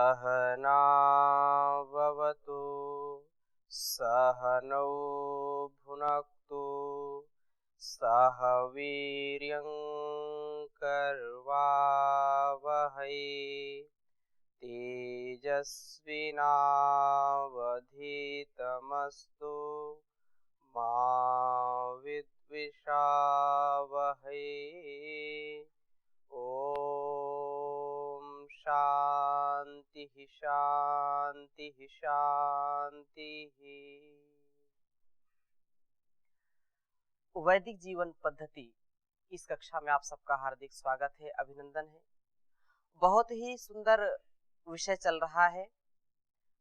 सहनाववतु सहनौ भुनक्तु सह वीर्यं कर्वावहै तेजस्विनावधीतमस्तु मा विद्विषावहै। ओम शांति शांति शांति। वैदिक जीवन पद्धति इस कक्षा में आप सबका हार्दिक स्वागत है, अभिनंदन है। बहुत ही सुंदर विषय चल रहा है।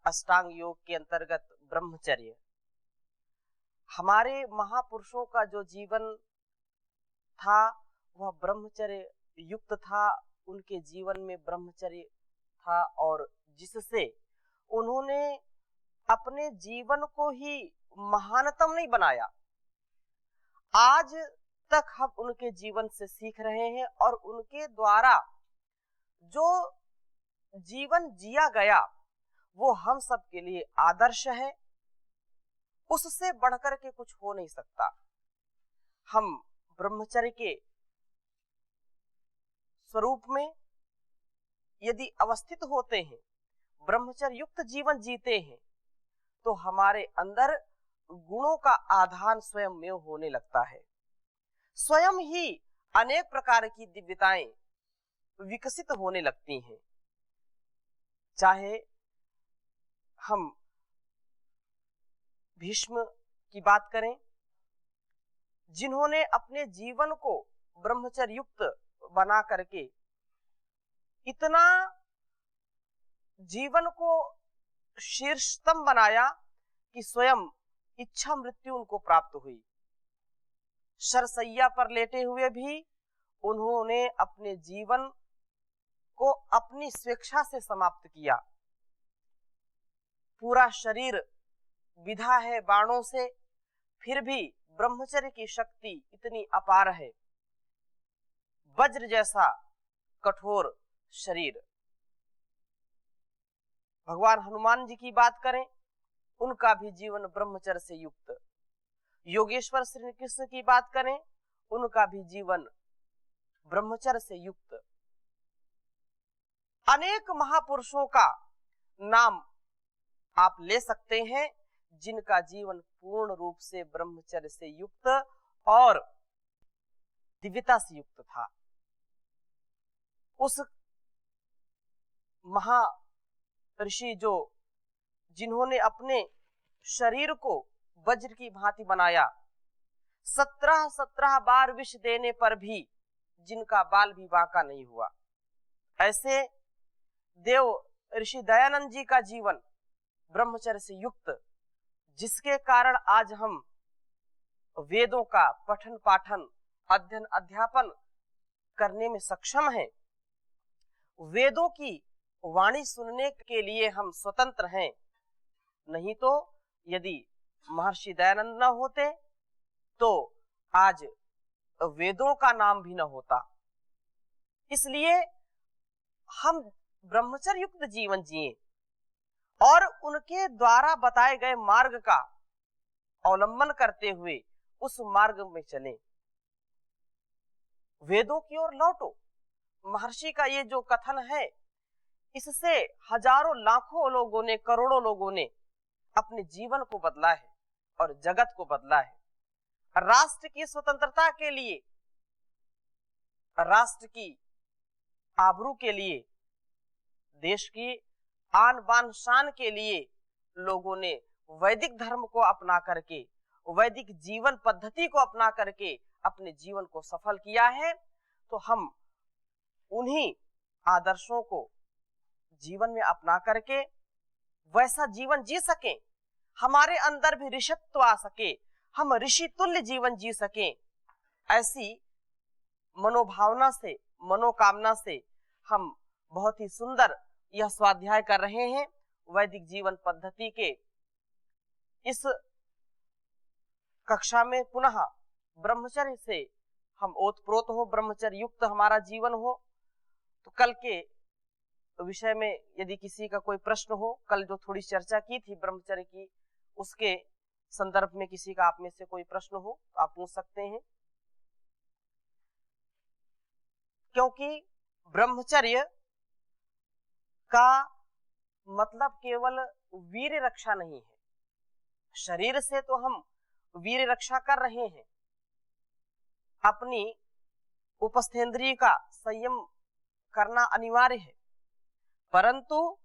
अष्टांग योग के अंतर्गत ब्रह्मचर्य। हमारे महापुरुषों का जो जीवन था वह ब्रह्मचर्य युक्त था। उनके जीवन में ब्रह्मचर्य था और जिससे उन्होंने अपने जीवन को ही महानतम नहीं बनाया। आज तक हम उनके जीवन से सीख रहे हैं और उनके द्वारा जो जीवन जिया गया वो हम सब के लिए आदर्श है। उससे बढ़कर के कुछ हो नहीं सकता। हम ब्रह्मचर्य के स्वरूप में यदि अवस्थित होते हैं, ब्रह्मचर्य युक्त जीवन जीते हैं, तो हमारे अंदर गुणों का आधान स्वयं में होने लगता है। स्वयं ही अनेक प्रकार की दिव्यताएं विकसित होने लगती हैं। चाहे हम भीष्म की बात करें, जिन्होंने अपने जीवन को ब्रह्मचर्य युक्त बना करके इतना जीवन को शीर्षतम बनाया कि स्वयं इच्छा मृत्यु उनको प्राप्त हुई। शरशैया पर लेटे हुए भी उन्होंने अपने जीवन को अपनी स्वेच्छा से समाप्त किया। पूरा शरीर विधा है बाणों से, फिर भी ब्रह्मचर्य की शक्ति इतनी अपार है। वज्र जैसा कठोर शरीर। भगवान हनुमान जी की बात करें, उनका भी जीवन ब्रह्मचर्य से युक्त। योगेश्वर श्री कृष्ण की बात करें, उनका भी जीवन ब्रह्मचर्य से युक्त। अनेक महापुरुषों का नाम आप ले सकते हैं जिनका जीवन पूर्ण रूप से ब्रह्मचर्य से युक्त और दिव्यता से युक्त था। उस महा ऋषि जिन्होंने अपने शरीर को वज्र की भांति बनाया, 17 बार विष देने पर भी जिनका बाल भी बांका नहीं हुआ, ऐसे देव ऋषि दयानंद जी का जीवन ब्रह्मचर्य से युक्त, जिसके कारण आज हम वेदों का पठन पाठन अध्ययन अध्यापन करने में सक्षम हैं। वेदों की वाणी सुनने के लिए हम स्वतंत्र हैं। नहीं तो यदि महर्षि दयानंद न होते तो आज वेदों का नाम भी न होता। इसलिए हम ब्रह्मचर्य युक्त जीवन जिए और उनके द्वारा बताए गए मार्ग का अवलंबन करते हुए उस मार्ग में चले। वेदों की ओर लौटो। महर्षि का ये जो कथन है, इससे हजारों लाखों लोगों ने, करोड़ों लोगों ने अपने जीवन को बदला है और जगत को बदला है। राष्ट्र की स्वतंत्रता के लिए, राष्ट्र की आबरू के लिए, देश की आन बान शान के लिए लोगों ने वैदिक धर्म को अपना करके, वैदिक जीवन पद्धति को अपना करके अपने जीवन को सफल किया है। तो हम उन्हीं आदर्शों को जीवन में अपना करके वैसा जीवन जी सकें, हमारे अंदर भी ऋषित्व आ सके, हम ऋषि तुल्य जीवन जी सकें, ऐसी मनोभावना से, मनोकामना से हम बहुत ही सुंदर यह स्वाध्याय कर रहे हैं। वैदिक जीवन पद्धति के इस कक्षा में पुनः ब्रह्मचर्य से हम ओतप्रोत हो, ब्रह्मचर्य युक्त हमारा जीवन हो। तो कल के विषय में यदि किसी का कोई प्रश्न हो, कल जो थोड़ी चर्चा की थी ब्रह्मचर्य की, उसके संदर्भ में किसी का आप में से कोई प्रश्न हो तो आप पूछ सकते हैं। क्योंकि ब्रह्मचर्य का मतलब केवल वीर रक्षा नहीं है। शरीर से तो हम वीर रक्षा कर रहे हैं, अपनी उपस्थेंद्रिय का संयम करना अनिवार्य है, परंतु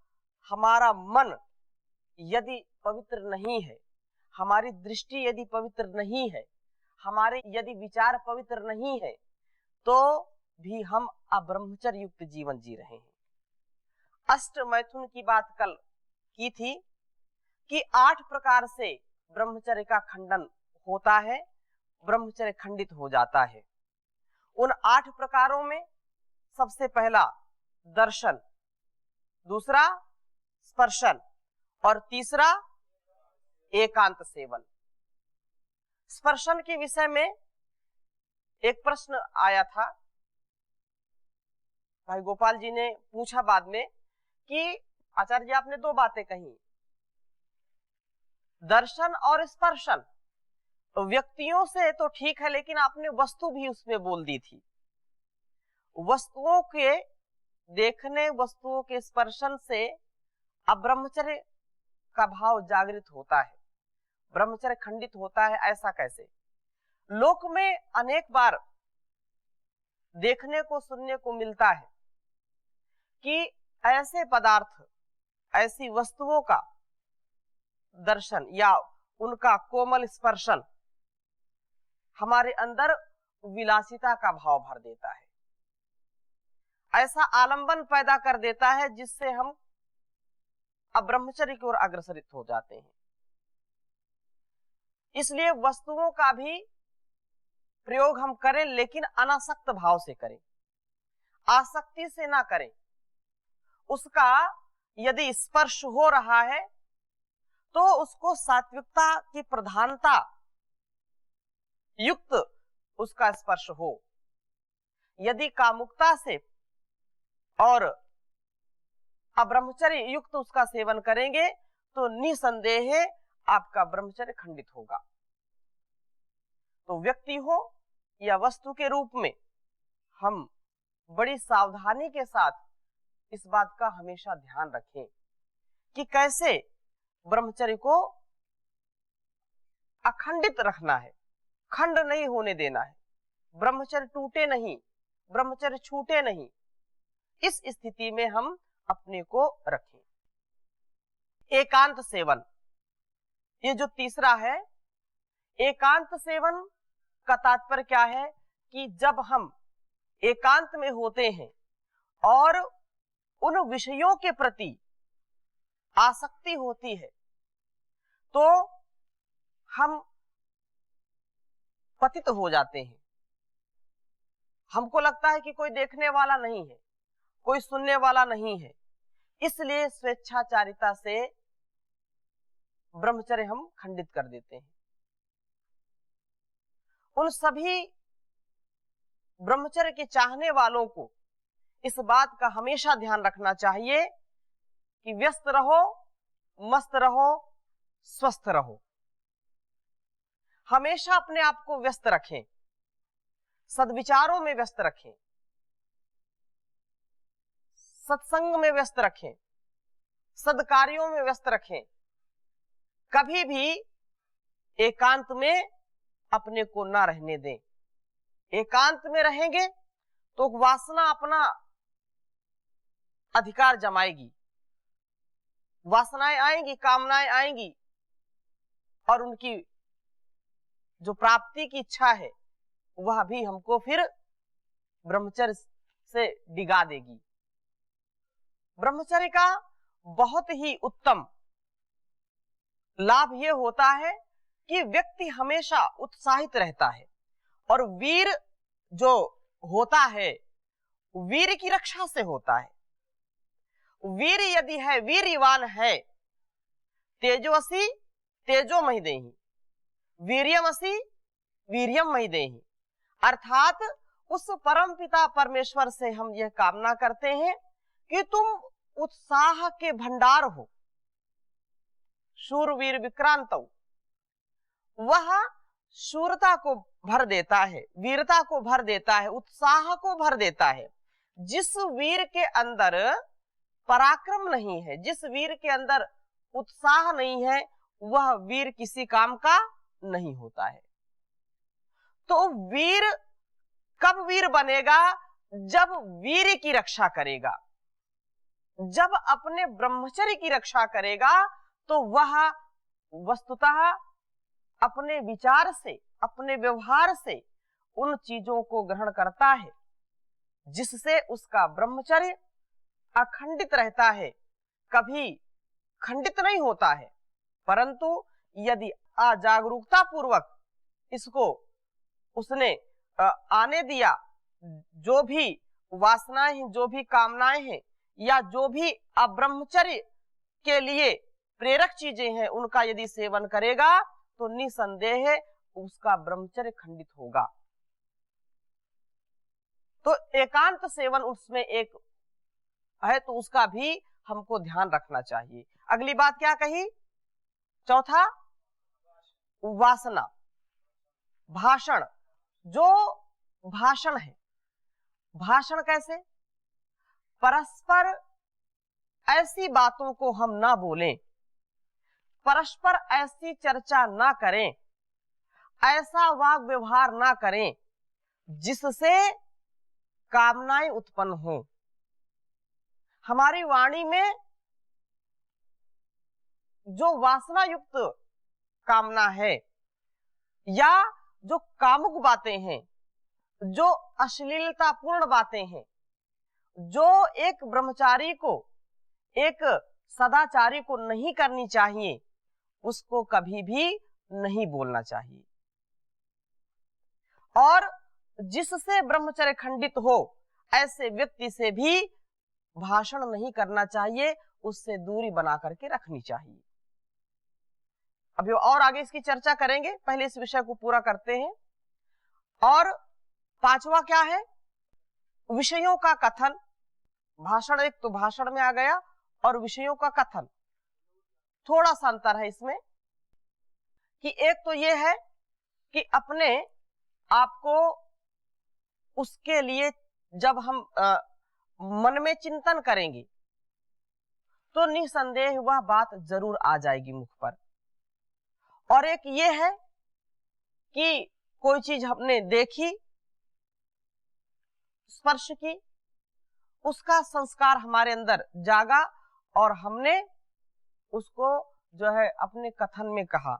हमारा मन यदि पवित्र नहीं है, हमारी दृष्टि यदि पवित्र नहीं है, हमारे यदि विचार पवित्र नहीं है, तो भी हम अब्रह्मचर्य युक्त जीवन जी रहे हैं। अष्ट मैथुन की बात कल की थी कि 8 प्रकार से ब्रह्मचर्य का खंडन होता है, ब्रह्मचर्य खंडित हो जाता है। उन 8 प्रकारों में सबसे पहला दर्शन, दूसरा स्पर्शन और तीसरा एकांत सेवन। स्पर्शन के विषय में एक प्रश्न आया था, भाई गोपाल जी ने पूछा बाद में कि आचार्य जी आपने 2 बातें कही, दर्शन और स्पर्शन, तो व्यक्तियों से तो ठीक है, लेकिन आपने वस्तु भी उसमें बोल दी थी। वस्तुओं के देखने, वस्तुओं के स्पर्शन से अब्रह्मचर्य का भाव जागृत होता है, ब्रह्मचर्य खंडित होता है। ऐसा कैसे? लोक में अनेक बार देखने को सुनने को मिलता है कि ऐसे पदार्थ, ऐसी वस्तुओं का दर्शन या उनका कोमल स्पर्शन हमारे अंदर विलासिता का भाव भर देता है, ऐसा आलंबन पैदा कर देता है जिससे हम अब्रह्मचर्य की ओर अग्रसरित हो जाते हैं। इसलिए वस्तुओं का भी प्रयोग हम करें, लेकिन अनासक्त भाव से करें, आसक्ति से ना करें। उसका यदि स्पर्श हो रहा है तो उसको सात्विकता की प्रधानता युक्त उसका स्पर्श हो। यदि कामुकता से और अब्रह्मचर्य युक्त उसका सेवन करेंगे तो निसंदेह आपका ब्रह्मचर्य खंडित होगा। तो व्यक्ति हो या वस्तु के रूप में हम बड़ी सावधानी के साथ इस बात का हमेशा ध्यान रखें कि कैसे ब्रह्मचर्य को अखंडित रखना है, खंड नहीं होने देना है, ब्रह्मचर्य टूटे नहीं, ब्रह्मचर्य छूटे नहीं। इस स्थिति में हम अपने को रखें। एकांत सेवन, ये जो तीसरा है, एकांत सेवन का तात्पर्य क्या है कि जब हम एकांत में होते हैं और उन विषयों के प्रति आसक्ति होती है तो हम पतित हो जाते हैं। हमको लगता है कि कोई देखने वाला नहीं है, कोई सुनने वाला नहीं है, इसलिए स्वेच्छाचारिता से ब्रह्मचर्य हम खंडित कर देते हैं। उन सभी ब्रह्मचर्य के चाहने वालों को इस बात का हमेशा ध्यान रखना चाहिए कि व्यस्त रहो, मस्त रहो, स्वस्थ रहो। हमेशा अपने आप को व्यस्त रखें, सद्विचारों में व्यस्त रखें, सत्संग में व्यस्त रखें, सद्कार्यों में व्यस्त रखें। कभी भी एकांत में अपने को ना रहने दें। एकांत में रहेंगे तो वासना अपना अधिकार जमाएगी, वासनाएं आएंगी, कामनाएं आएंगी और उनकी जो प्राप्ति की इच्छा है वह भी हमको फिर ब्रह्मचर्य से डिगा देगी। ब्रह्मचर्य का बहुत ही उत्तम लाभ यह होता है कि व्यक्ति हमेशा उत्साहित रहता है और वीर जो होता है वीर की रक्षा से होता है। वीर यदि है, वीर्यवान है, तेजोसी तेजो महि देहि, वीर्यमसी वीर्यम महि देहि। अर्थात उस परम पिता परमेश्वर से हम यह कामना करते हैं कि तुम उत्साह के भंडार हो, शूरवीर विक्रांत, वह शूरता को भर देता है, वीरता को भर देता है, उत्साह को भर देता है। जिस वीर के अंदर पराक्रम नहीं है, जिस वीर के अंदर उत्साह नहीं है, वह वीर किसी काम का नहीं होता है। तो वीर कब वीर बनेगा? जब वीर की रक्षा करेगा, जब अपने ब्रह्मचर्य की रक्षा करेगा, तो वह वस्तुतः अपने विचार से, अपने व्यवहार से उन चीजों को ग्रहण करता है जिससे उसका ब्रह्मचर्य अखंडित रहता है, कभी खंडित नहीं होता है। परंतु यदि अजागरूकता पूर्वक इसको उसने आने दिया, जो भी वासनाएं हैं, जो भी कामनाएं हैं, या जो भी अब्रह्मचर्य के लिए प्रेरक चीजें हैं, उनका यदि सेवन करेगा तो निसंदेह उसका ब्रह्मचर्य खंडित होगा। तो एकांत सेवन उसमें एक है, तो उसका भी हमको ध्यान रखना चाहिए। अगली बात क्या कही? चौथा, वासना, भाषण। जो भाषण है, भाषण कैसे? परस्पर ऐसी बातों को हम ना बोलें, परस्पर ऐसी चर्चा ना करें, ऐसा वाग व्यवहार ना करें जिससे कामनाएं उत्पन्न हो। हमारी वाणी में जो वासना युक्त कामना है, या जो कामुक बातें हैं, जो अश्लीलतापूर्ण बातें हैं, जो एक ब्रह्मचारी को, एक सदाचारी को नहीं करनी चाहिए, उसको कभी भी नहीं बोलना चाहिए। और जिससे ब्रह्मचर्य खंडित हो, ऐसे व्यक्ति से भी भाषण नहीं करना चाहिए, उससे दूरी बना करके रखनी चाहिए। अभी और आगे इसकी चर्चा करेंगे, पहले इस विषय को पूरा करते हैं। और पांचवा क्या है? विषयों का कथन। भाषण एक तो भाषण में आ गया, और विषयों का कथन थोड़ा सा अंतर है इसमें, कि एक तो ये है कि अपने आपको उसके लिए जब हम मन में चिंतन करेंगे तो निसंदेह वह बात जरूर आ जाएगी मुख पर। और एक ये है कि कोई चीज हमने देखी, स्पर्श की, उसका संस्कार हमारे अंदर जागा और हमने उसको जो है अपने कथन में कहा।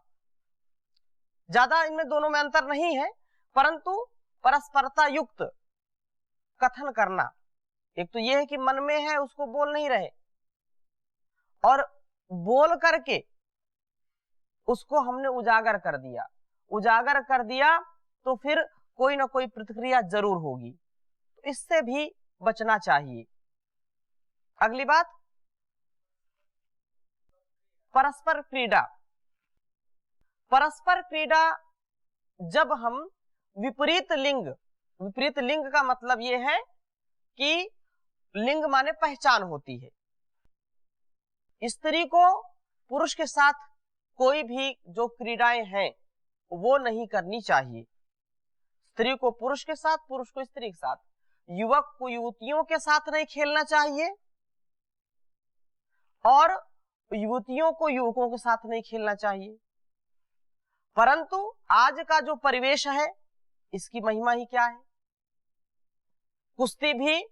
ज्यादा इनमें दोनों में अंतर नहीं है, परंतु परस्परता युक्त कथन करना। एक तो यह है कि मन में है उसको बोल नहीं रहे, और बोल करके उसको हमने उजागर कर दिया। उजागर कर दिया तो फिर कोई ना कोई प्रतिक्रिया जरूर होगी, तो इससे भी बचना चाहिए। अगली बात, परस्पर क्रीड़ा। परस्पर क्रीड़ा जब हम विपरीत लिंग, विपरीत लिंग का मतलब यह है कि लिंग माने पहचान होती है। स्त्री को पुरुष के साथ कोई भी जो क्रीड़ाएं हैं वो नहीं करनी चाहिए। स्त्री को पुरुष के साथ, पुरुष को स्त्री के साथ, युवक को युवतियों के साथ नहीं खेलना चाहिए, और युवतियों को युवकों के साथ नहीं खेलना चाहिए। परंतु आज का जो परिवेश है, इसकी महिमा ही क्या है? कुश्ती भी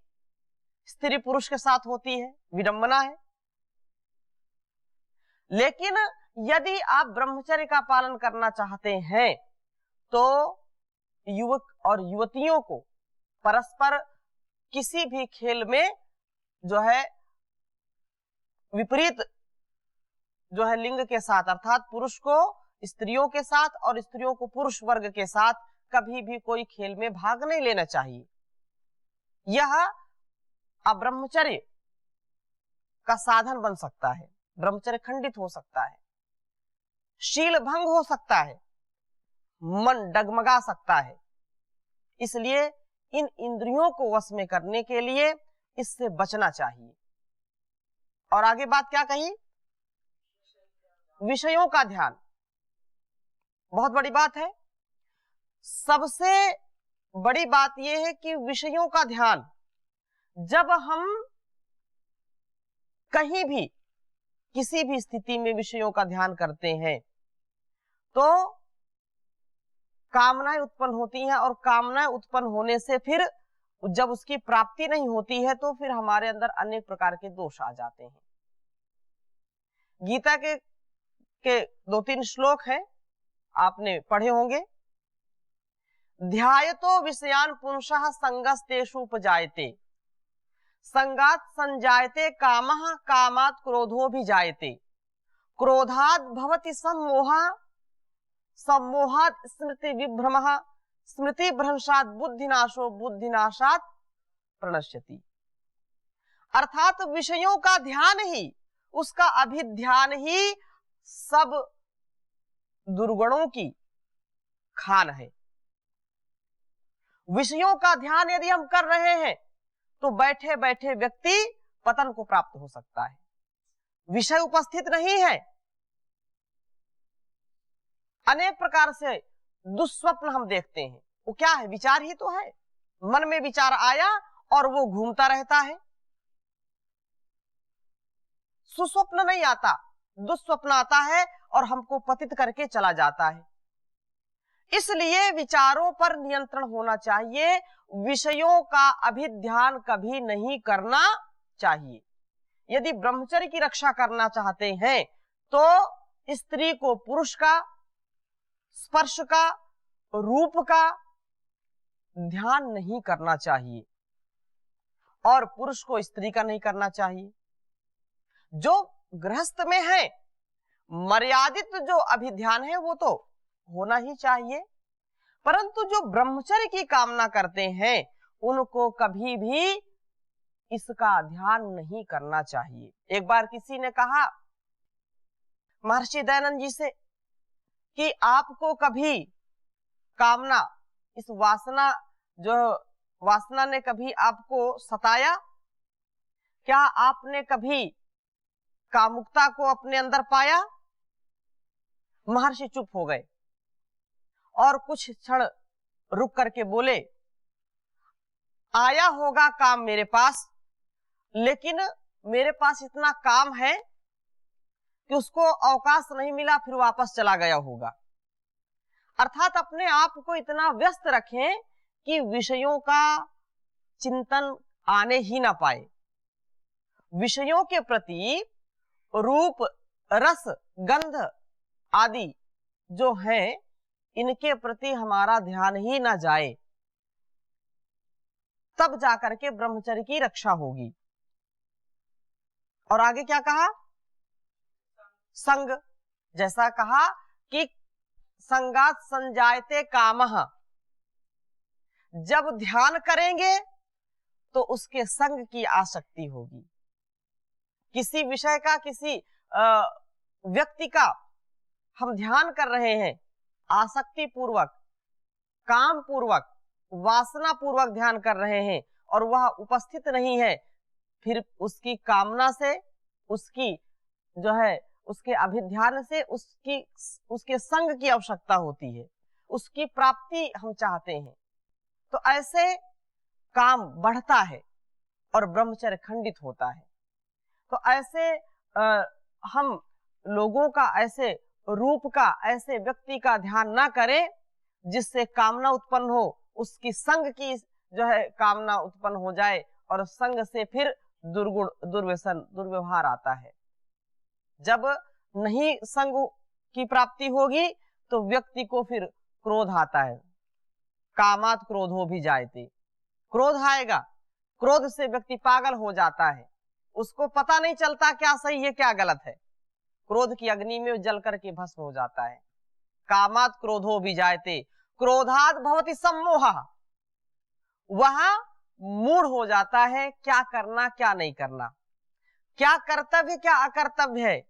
स्त्री पुरुष के साथ होती है, विडंबना है। लेकिन यदि आप ब्रह्मचर्य का पालन करना चाहते हैं तो युवक और युवतियों को परस्पर किसी भी खेल में जो है विपरीत जो है लिंग के साथ, अर्थात पुरुष को स्त्रियों के साथ और स्त्रियों को पुरुष वर्ग के साथ कभी भी कोई खेल में भाग नहीं लेना चाहिए। यह अब्रह्मचर्य का साधन बन सकता है, ब्रह्मचर्य खंडित हो सकता है, शील भंग हो सकता है, मन डगमगा सकता है। इसलिए इन इंद्रियों को वश में करने के लिए इससे बचना चाहिए। और आगे बात क्या कही, विषयों का ध्यान। बहुत बड़ी बात है। सबसे बड़ी बात यह है कि विषयों का ध्यान, जब हम कहीं भी किसी भी स्थिति में विषयों का ध्यान करते हैं तो कामनाएं उत्पन्न होती हैं, और कामनाएं उत्पन्न होने से फिर जब उसकी प्राप्ति नहीं होती है तो फिर हमारे अंदर अनेक प्रकार के दोष आ जाते हैं। गीता के 2-3 श्लोक हैं, आपने पढ़े होंगे। ध्यायतो विषयान पुंसः संगस्तेषु उपजायते, संगात संजायते कामः, कामात् क्रोधो भी जायते, क्रोधात् भवति सम्मोहः, सम्मोहात् स्मृति विभ्रमः, स्मृति भ्रंशात् बुद्धिनाशो, बुद्धिनाशात् प्रणश्यति। अर्थात विषयों का ध्यान ही, उसका अभिध्यान ही सब दुर्गुणों की खान है। विषयों का ध्यान यदि हम कर रहे हैं तो बैठे बैठे व्यक्ति पतन को प्राप्त हो सकता है। विषय उपस्थित नहीं है, अनेक प्रकार से दुस्वप्न हम देखते हैं। वो क्या है, विचार ही तो है। मन में विचार आया और वो घूमता रहता है। सुस्वप्न नहीं आता, दुस्वप्न आता है और हमको पतित करके चला जाता है। इसलिए विचारों पर नियंत्रण होना चाहिए, विषयों का अभिध्यान कभी नहीं करना चाहिए। यदि ब्रह्मचर्य की रक्षा करना चाहते हैं तो स्त्री को पुरुष का, स्पर्श का, रूप का ध्यान नहीं करना चाहिए और पुरुष को स्त्री का नहीं करना चाहिए। जो गृहस्थ में है मर्यादित जो अभिध्यान है वो तो होना ही चाहिए, परंतु जो ब्रह्मचर्य की कामना करते हैं उनको कभी भी इसका ध्यान नहीं करना चाहिए। एक बार किसी ने कहा महर्षि दयानंद जी से कि आपको कभी कामना, इस वासना, जो वासना ने कभी आपको सताया? क्या आपने कभी कामुकता को अपने अंदर पाया? महर्षि चुप हो गए और कुछ क्षण रुक करके बोले, आया होगा काम मेरे पास, लेकिन मेरे पास इतना काम है कि उसको अवकाश नहीं मिला, फिर वापस चला गया होगा। अर्थात अपने आप को इतना व्यस्त रखें कि विषयों का चिंतन आने ही ना पाए। विषयों के प्रति रूप, रस, गंध आदि जो हैं, इनके प्रति हमारा ध्यान ही ना जाए, तब जाकर के ब्रह्मचर्य की रक्षा होगी। और आगे क्या कहा? संग, जैसा कहा कि संगात संजायते कामः, जब ध्यान करेंगे तो उसके संग की आसक्ति होगी। किसी विषय का, किसी व्यक्ति का हम ध्यान कर रहे हैं, आसक्ति पूर्वक, काम पूर्वक, वासना पूर्वक ध्यान कर रहे हैं और वह उपस्थित नहीं है, फिर उसकी कामना से, उसकी जो है उसके अभिध्यान से उसके संग की आवश्यकता होती है, उसकी प्राप्ति हम चाहते हैं, तो ऐसे काम बढ़ता है और ब्रह्मचर्य खंडित होता है। तो ऐसे हम लोगों का, ऐसे रूप का, ऐसे व्यक्ति का ध्यान ना करें जिससे कामना उत्पन्न हो, उसकी संग की जो है कामना उत्पन्न हो जाए और संग से फिर दुर्गुण, दुर्व्यसन, दुर्व्यवहार आता है। जब नहीं संग की प्राप्ति होगी तो व्यक्ति को फिर क्रोध आता है। कामात क्रोधो भी जायते, क्रोध आएगा, क्रोध से व्यक्ति पागल हो जाता है, उसको पता नहीं चलता क्या सही है क्या गलत है, क्रोध की अग्नि में जल करके भस्म हो जाता है। कामात क्रोधो भी जायते, क्रोधात भवति सम्मोहः, वहां मूढ़ हो जाता है, क्या करना क्या नहीं करना, क्या कर्तव्य क्या अकर्तव्य है,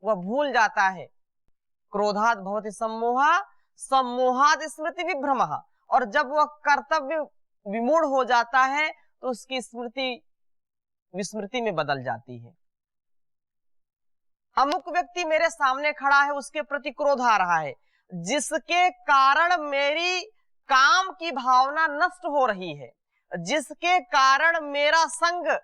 वह भूल जाता है। क्रोधात भवति सम्मोहः, सम्मोहात् स्मृति विभ्रमः, और जब वह कर्तव्य विमूढ़ हो जाता है तो उसकी स्मृति विस्मृति में बदल जाती है। अमुक व्यक्ति मेरे सामने खड़ा है, उसके प्रति क्रोध आ रहा है, जिसके कारण मेरी काम की भावना नष्ट हो रही है, जिसके कारण मेरा संग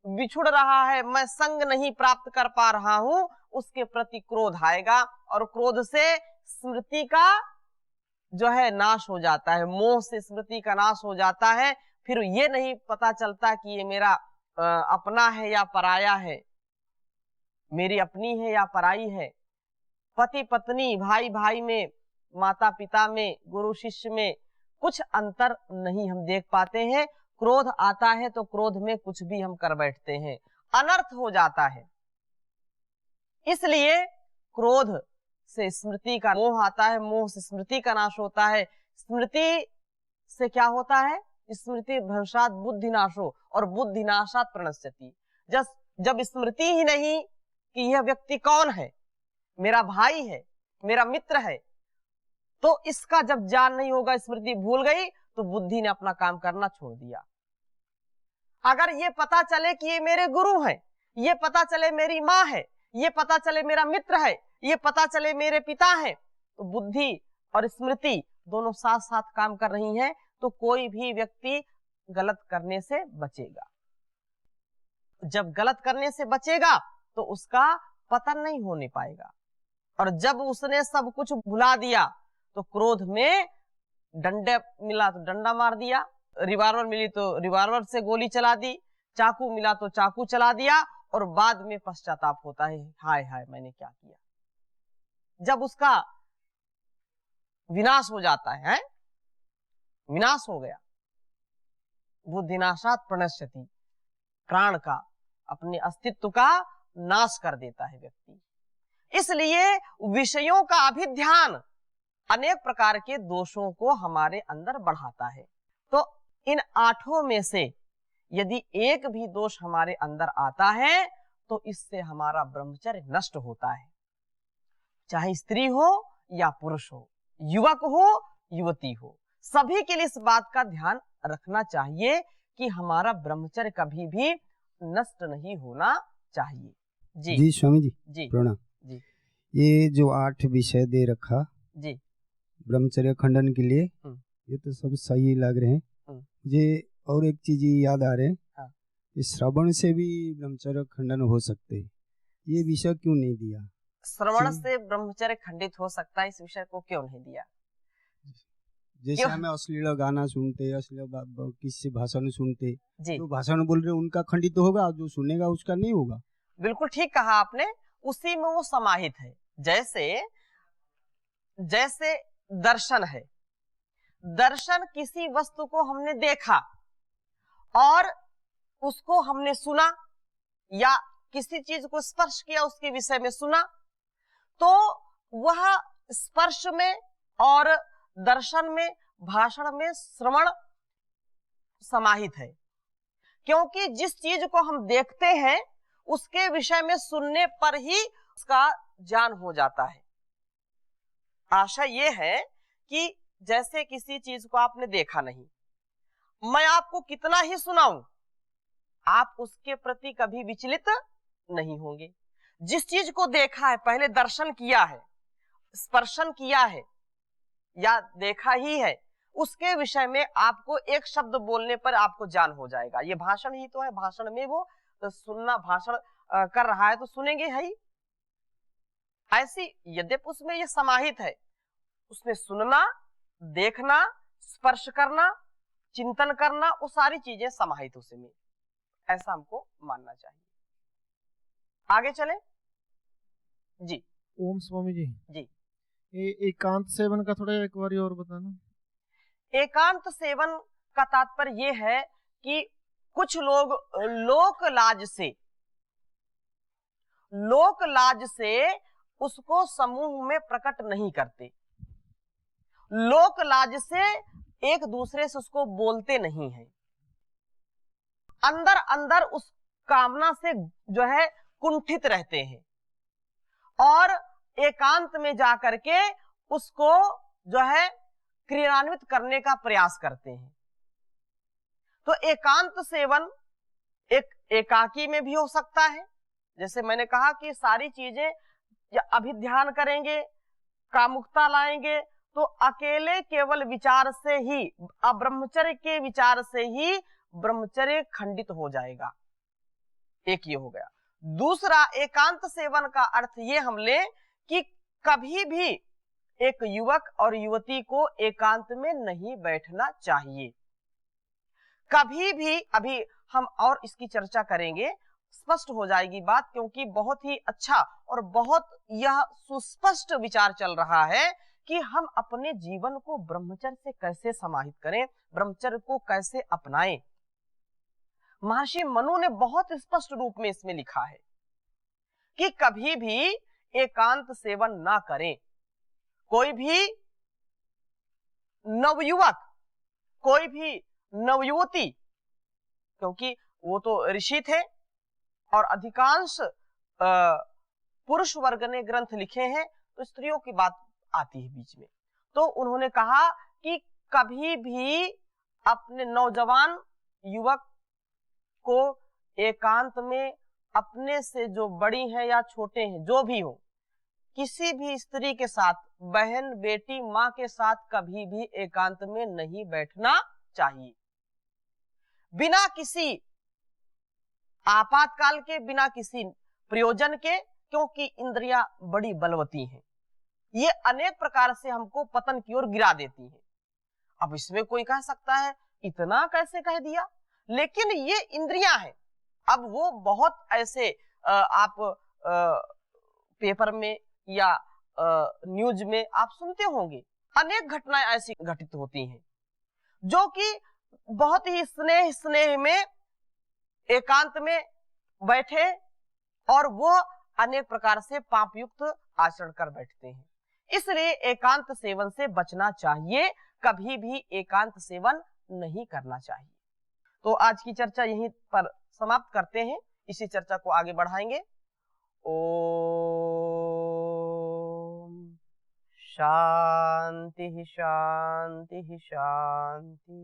बिछुड़ रहा है, मैं संग नहीं प्राप्त कर पा रहा हूं, उसके प्रति क्रोध आएगा और क्रोध से स्मृति का जो है नाश हो जाता है, मोह से स्मृति का नाश हो जाता है। फिर ये नहीं पता चलता कि ये मेरा अपना है या पराया है, मेरी अपनी है या पराई है, पति पत्नी, भाई भाई में, माता पिता में, गुरु शिष्य में कुछ अंतर नहीं हम देख पाते हैं। क्रोध आता है तो क्रोध में कुछ भी हम कर बैठते हैं, अनर्थ हो जाता है। इसलिए क्रोध से स्मृति का मोह आता है, मोह से स्मृति का नाश होता है, स्मृति से क्या होता है, स्मृति भ्रंशात् बुद्धिनाशो और बुद्धिनाशात् प्रणश्यति। जब स्मृति ही नहीं कि यह व्यक्ति कौन है, मेरा भाई है, मेरा मित्र है, तो इसका जब ज्ञान नहीं होगा, स्मृति भूल गई, तो बुद्धि ने अपना काम करना छोड़ दिया। अगर ये पता चले कि ये मेरे गुरु हैं, ये पता चले मेरी माँ है, ये पता चले मेरा मित्र है, ये पता चले मेरे पिता हैं, तो बुद्धि और स्मृति दोनों साथ साथ काम कर रही हैं, तो कोई भी व्यक्ति गलत करने से बचेगा। जब गलत करने से बचेगा तो उसका पतन नहीं होने पाएगा। और जब उसने सब कुछ भुला दिया तो क्रोध में डंडे मिला तो डंडा मार दिया, रिवॉल्वर मिली तो रिवॉल्वर से गोली चला दी, चाकू मिला तो चाकू चला दिया, और बाद में पश्चाताप होता है, हाय हाय मैंने क्या किया। जब उसका विनाश हो जाता है, विनाश हो गया, बुद्धिनाशात् प्रणश्यति, प्राण का, अपने अस्तित्व का नाश कर देता है व्यक्ति। इसलिए विषयों का अभिध्यान अनेक प्रकार के दोषों को हमारे अंदर बढ़ाता है। तो इन 8 में से यदि एक भी दोष हमारे अंदर आता है तो इससे हमारा ब्रह्मचर्य नष्ट होता है। चाहे स्त्री हो या पुरुष हो, युवक हो युवती हो, सभी के लिए इस बात का ध्यान रखना चाहिए कि हमारा ब्रह्मचर्य कभी भी नष्ट नहीं होना चाहिए। जी स्वामी जी, जी प्रणाम जी। ये जो 8 विषय दे रखा जी ब्रह्मचर्य खंडन के लिए, ये तो सब सही लग रहे हैं मुझे। और एक चीज याद आ रहे हैं, हाँ। इस श्रवण से भी ब्रह्मचर्य खंडन हो सकते हैं, ये विषय क्यों नहीं दिया? श्रवण से ब्रह्मचर्य खंडित हो सकता है, इस विषय को क्यों नहीं दिया? जैसे हमें अश्लील गाना सुनते, अश्लील किसी भाषण सुनते, जो भाषण बोल रहे उनका खंडित तो होगा, जो सुनेगा उसका नहीं होगा। बिल्कुल ठीक कहा आपने, उसी में वो समाहित है। जैसे दर्शन है, दर्शन किसी वस्तु को हमने देखा और उसको हमने सुना, या किसी चीज को स्पर्श किया, उसके विषय में सुना, तो वह स्पर्श में और दर्शन में, भाषण में श्रवण समाहित है। क्योंकि जिस चीज को हम देखते हैं उसके विषय में सुनने पर ही उसका ज्ञान हो जाता है। आशा ये है कि जैसे किसी चीज को आपने देखा नहीं, मैं आपको कितना ही सुनाऊं, आप उसके प्रति कभी विचलित नहीं होंगे। जिस चीज को देखा है, पहले दर्शन किया है, स्पर्शन किया है या देखा ही है, उसके विषय में आपको एक शब्द बोलने पर आपको ज्ञान हो जाएगा। ये भाषण ही तो है, भाषण में वो तो सुनना, भाषण कर रहा है तो सुनेंगे है ही। ऐसी यद्यपि उसमें ये समाहित है, उसमें सुनना, देखना, स्पर्श करना, चिंतन करना, वो सारी चीजें समाहित उसमें, ऐसा हमको मानना चाहिए। आगे चले जी। ओम स्वामी जी। जी। एकांत सेवन का थोड़ा एक बार और बताना। एकांत सेवन का तात्पर्य ये है कि कुछ लोग लोक लाज से उसको समूह में प्रकट नहीं करते, लोक लाज से एक दूसरे से उसको बोलते नहीं हैं, अंदर अंदर उस कामना से जो है कुंठित रहते हैं और एकांत में जाकर के उसको जो है क्रियान्वित करने का प्रयास करते हैं। तो एकांत सेवन एक एकाकी में भी हो सकता है, जैसे मैंने कहा कि सारी चीजें या अभी ध्यान करेंगे, कामुकता लाएंगे, तो अकेले केवल विचार से ही, अब्रह्मचर्य के विचार से ही ब्रह्मचर्य खंडित हो जाएगा। एक ये हो गया। दूसरा, एकांत सेवन का अर्थ ये हम ले कि कभी भी एक युवक और युवती को एकांत में नहीं बैठना चाहिए। कभी भी, अभी हम और इसकी चर्चा करेंगे, स्पष्ट हो जाएगी बात, क्योंकि बहुत ही अच्छा और बहुत यह सुस्पष्ट विचार चल रहा है कि हम अपने जीवन को ब्रह्मचर्य से कैसे समाहित करें, ब्रह्मचर्य को कैसे अपनाएं। महर्षि मनु ने बहुत स्पष्ट रूप में इसमें लिखा है कि कभी भी एकांत सेवन ना करें। कोई भी नवयुवक, कोई भी नवयुवती, क्योंकि वो तो ऋषि थे और अधिकांश पुरुष वर्ग ने ग्रंथ लिखे हैं, तो स्त्रियों की बात आती है बीच में। तो उन्होंने कहा कि कभी भी अपने नौजवान युवक को एकांत में अपने से जो बड़ी हैं या छोटे हैं, जो भी हो, किसी भी स्त्री के साथ, बहन, बेटी, माँ के साथ कभी भी एकांत में नहीं बैठना चाहिए, बिना किसी आपातकाल के, बिना किसी प्रयोजन के, क्योंकि इंद्रियां बड़ी बलवती हैं, ये अनेक प्रकार से हमको पतन की ओर गिरा देती हैं। अब इसमें कोई कह सकता है इतना कैसे कह दिया, लेकिन ये इंद्रियां हैं। अब वो बहुत ऐसे आप पेपर में या न्यूज में आप सुनते होंगे, अनेक घटनाएं ऐसी घटित होती हैं जो कि बहुत ही स्नेह में एकांत में बैठे और वो अनेक प्रकार से पापयुक्त आचरण कर बैठते हैं। इसलिए एकांत सेवन से बचना चाहिए, कभी भी एकांत सेवन नहीं करना चाहिए। तो आज की चर्चा यहीं पर समाप्त करते हैं, इसी चर्चा को आगे बढ़ाएंगे। ओम शांति शांति शांति।